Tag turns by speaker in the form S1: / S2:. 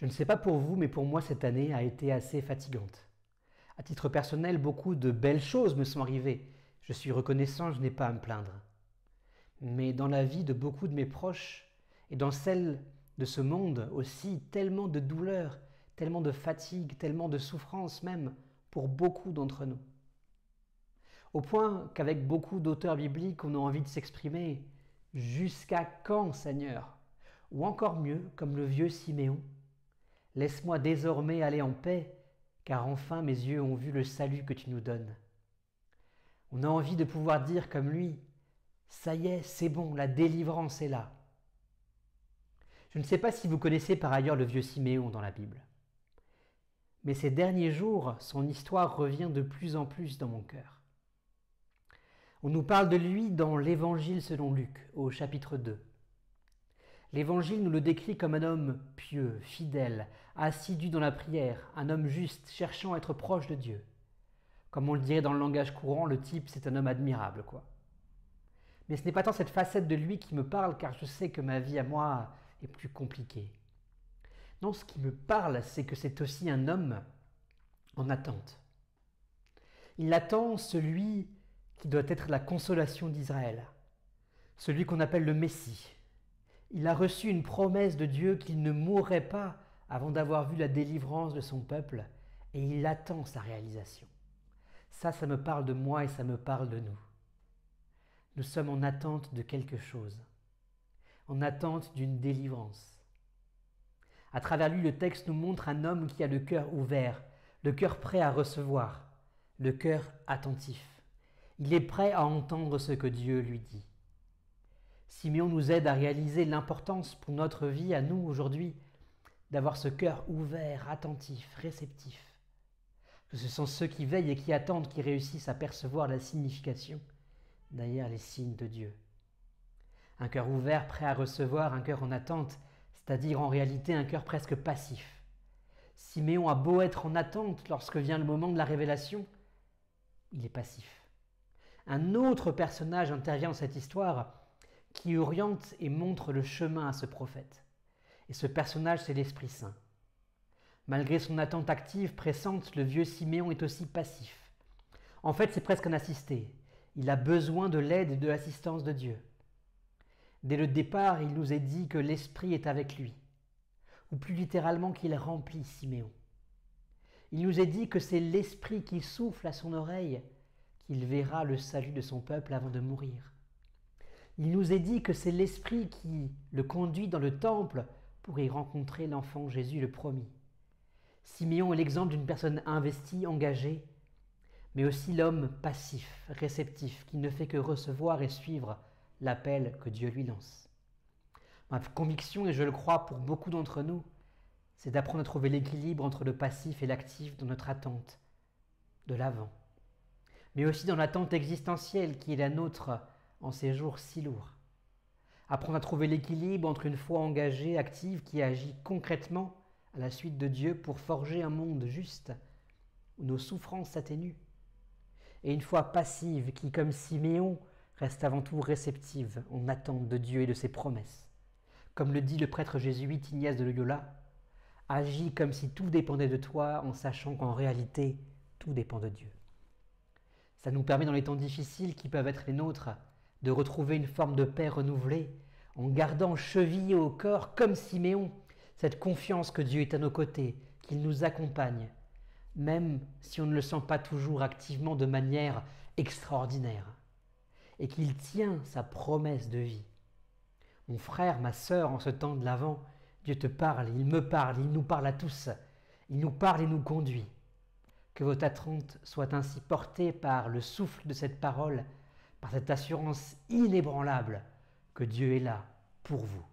S1: Je ne sais pas pour vous, mais pour moi cette année a été assez fatigante. À titre personnel, beaucoup de belles choses me sont arrivées. Je suis reconnaissant, je n'ai pas à me plaindre. Mais dans la vie de beaucoup de mes proches, et dans celle de ce monde aussi, tellement de douleurs, tellement de fatigue, tellement de souffrance même, pour beaucoup d'entre nous. Au point qu'avec beaucoup d'auteurs bibliques, on a envie de s'exprimer « Jusqu'à quand, Seigneur ?» Ou encore mieux, comme le vieux Siméon, « Laisse-moi désormais aller en paix, car enfin mes yeux ont vu le salut que tu nous donnes. » On a envie de pouvoir dire comme lui « Ça y est, c'est bon, la délivrance est là. » Je ne sais pas si vous connaissez par ailleurs le vieux Siméon dans la Bible. Mais ces derniers jours, son histoire revient de plus en plus dans mon cœur. On nous parle de lui dans l'Évangile selon Luc, au chapitre 2. L'Évangile nous le décrit comme un homme pieux, fidèle, assidu dans la prière, un homme juste, cherchant à être proche de Dieu. Comme on le dirait dans le langage courant, le type c'est un homme admirable, quoi. Mais ce n'est pas tant cette facette de lui qui me parle, car je sais que ma vie à moi est plus compliquée. Non, ce qui me parle, c'est que c'est aussi un homme en attente. Il attend celui qui doit être la consolation d'Israël, celui qu'on appelle le Messie. Il a reçu une promesse de Dieu qu'il ne mourrait pas avant d'avoir vu la délivrance de son peuple, et il attend sa réalisation. Ça me parle de moi et ça me parle de nous. Nous sommes en attente de quelque chose, en attente d'une délivrance. À travers lui, le texte nous montre un homme qui a le cœur ouvert, le cœur prêt à recevoir, le cœur attentif. Il est prêt à entendre ce que Dieu lui dit. Siméon nous aide à réaliser l'importance pour notre vie, à nous aujourd'hui, d'avoir ce cœur ouvert, attentif, réceptif. Que ce sont ceux qui veillent et qui attendent qui réussissent à percevoir la signification derrière les signes de Dieu. Un cœur ouvert, prêt à recevoir, un cœur en attente, c'est-à-dire en réalité un cœur presque passif. Siméon a beau être en attente lorsque vient le moment de la révélation, il est passif. Un autre personnage intervient dans cette histoire qui oriente et montre le chemin à ce prophète. Et ce personnage, c'est l'Esprit Saint. Malgré son attente active, pressante, le vieux Siméon est aussi passif. En fait, c'est presque un assisté. Il a besoin de l'aide et de l'assistance de Dieu. Dès le départ, il nous est dit que l'Esprit est avec lui, ou plus littéralement qu'il remplit Siméon. Il nous est dit que c'est l'Esprit qui souffle à son oreille qu'il verra le salut de son peuple avant de mourir. Il nous est dit que c'est l'Esprit qui le conduit dans le temple pour y rencontrer l'enfant Jésus le promis. Siméon est l'exemple d'une personne investie, engagée, mais aussi l'homme passif, réceptif, qui ne fait que recevoir et suivre l'appel que Dieu lui lance. Ma conviction, et je le crois pour beaucoup d'entre nous, c'est d'apprendre à trouver l'équilibre entre le passif et l'actif dans notre attente de l'avant, mais aussi dans l'attente existentielle qui est la nôtre en ces jours si lourds. Apprendre à trouver l'équilibre entre une foi engagée, active, qui agit concrètement à la suite de Dieu pour forger un monde juste où nos souffrances s'atténuent, et une foi passive qui, comme Siméon, reste avant tout réceptive en attente de Dieu et de ses promesses. Comme le dit le prêtre jésuite Ignace de Loyola, « Agis comme si tout dépendait de toi en sachant qu'en réalité, tout dépend de Dieu. » Ça nous permet dans les temps difficiles qui peuvent être les nôtres de retrouver une forme de paix renouvelée en gardant chevillé au corps, comme Siméon, cette confiance que Dieu est à nos côtés, qu'il nous accompagne, même si on ne le sent pas toujours activement de manière extraordinaire, et qu'il tient sa promesse de vie. Mon frère, ma sœur, en ce temps de l'Avent, Dieu te parle, il me parle, il nous parle à tous, il nous parle et nous conduit. Que votre attente soit ainsi portée par le souffle de cette parole, par cette assurance inébranlable que Dieu est là pour vous.